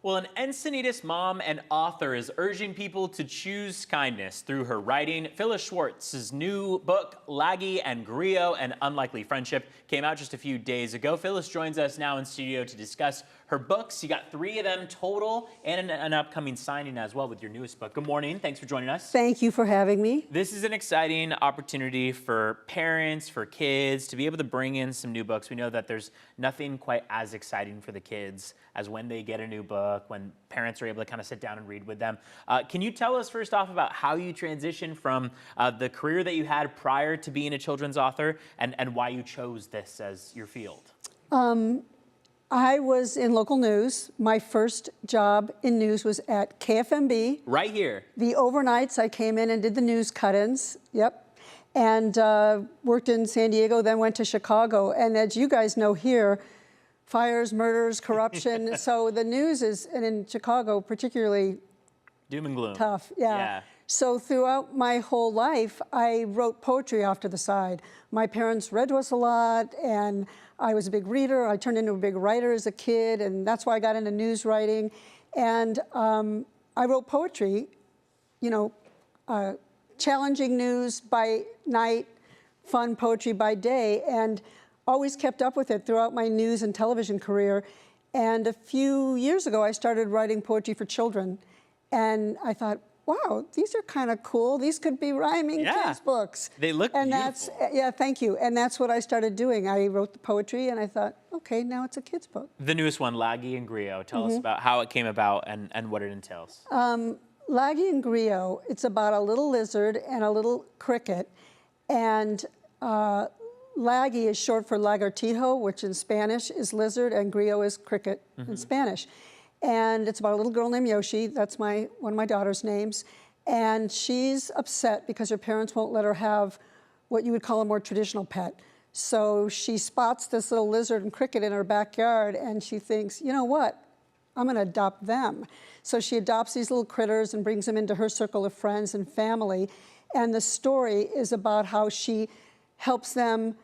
Well, an Encinitas mom and author is urging people to choose kindness through her writing. Phyllis Schwartz's new book, Laggie and Grillo, An Unlikely Friendship, came out just a few days ago. Phyllis joins us now in studio to discuss her books. You got 3 of them total and an upcoming signing as well with your newest book. Good morning. Thanks for joining us. Thank you for having me. This is an exciting opportunity for parents, for kids, to be able to bring in some new books. We know that there's nothing quite as exciting for the kids as when they get a new book, when parents are able to kind of sit down and read with them. Can you tell us first off about how you transitioned from the career that you had prior to being a children's author and why you chose this as your field? I was in local news. My first job in news was at KFMB. Right here. The overnights, I came in and did the news cut-ins, yep, and worked in San Diego, then went to Chicago. And as you guys know here, fires, murders, corruption. So the news is, and in Chicago particularly, doom and gloom. Tough, yeah. So throughout my whole life, I wrote poetry off to the side. My parents read to us a lot, and I was a big reader. I turned into a big writer as a kid, and that's why I got into news writing. And I wrote poetry, you know, challenging news by night, fun poetry by day, and always kept up with it throughout my news and television career. And a few years ago, I started writing poetry for children. And I thought, wow, these are kind of cool. These could be rhyming kids' books. They look beautiful. Yeah, thank you. And that's what I started doing. I wrote the poetry, and I thought, okay, now it's a kid's book. The newest one, Laggie and Grillo. Tell us about how it came about and what it entails. Laggie and Grillo, it's about a little lizard and a little cricket. And Laggie is short for lagartijo, which in Spanish is lizard, and Grillo is cricket in Spanish. And it's about a little girl named Yoshi. That's one of my daughter's names. And she's upset because her parents won't let her have what you would call a more traditional pet. So she spots this little lizard and cricket in her backyard, and she thinks, you know what? I'm going to adopt them. So she adopts these little critters and brings them into her circle of friends and family. And the story is about how she helps them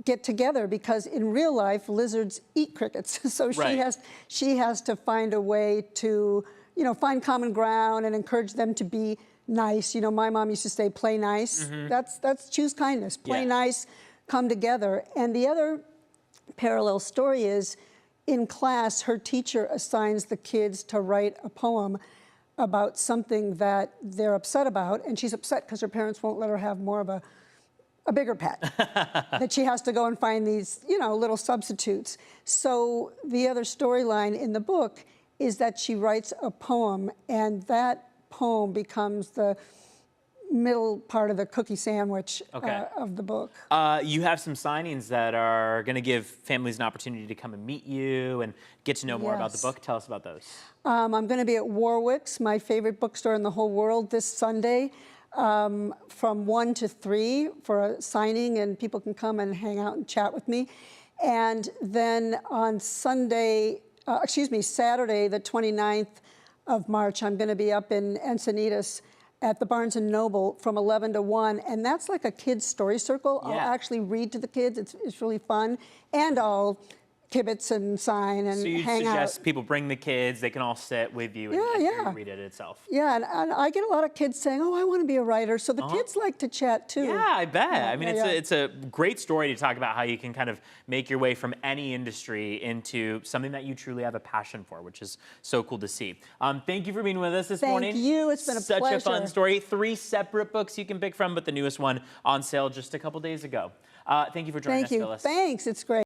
get together, because in real life, lizards eat crickets. So she has to find a way to, you know, find common ground and encourage them to be nice. You know, my mom used to say, play nice. That's choose kindness. Play nice, come together. And the other parallel story is, in class, her teacher assigns the kids to write a poem about something that they're upset about, and she's upset because her parents won't let her have more of a bigger pet, that she has to go and find these, you know, little substitutes. So the other storyline in the book is that she writes a poem, and that poem becomes the middle part of the cookie sandwich of the book. You have some signings that are going to give families an opportunity to come and meet you and get to know more about the book. Tell us about those. I'm going to be at Warwick's, my favorite bookstore in the whole world, this Sunday. From 1 to 3 for a signing, and people can come and hang out and chat with me. And then on Saturday, the 29th of March, I'm going to be up in Encinitas at the Barnes & Noble from 11 to 1, and that's like a kid's story circle. I'll actually read to the kids. It's really fun, and I'll kibitz and sign and hang out. So you suggest people bring the kids, they can all sit with you and read it itself. Yeah, and I get a lot of kids saying, oh, I want to be a writer. So the kids like to chat too. Yeah, I bet. I mean, it's a great story to talk about how you can kind of make your way from any industry into something that you truly have a passion for, which is so cool to see. Thank you for being with us this morning. Thank you, it's been a pleasure. Such a fun story. 3 separate books you can pick from, but the newest one on sale just a couple days ago. Thank you for joining us, Phyllis. Thanks, it's great.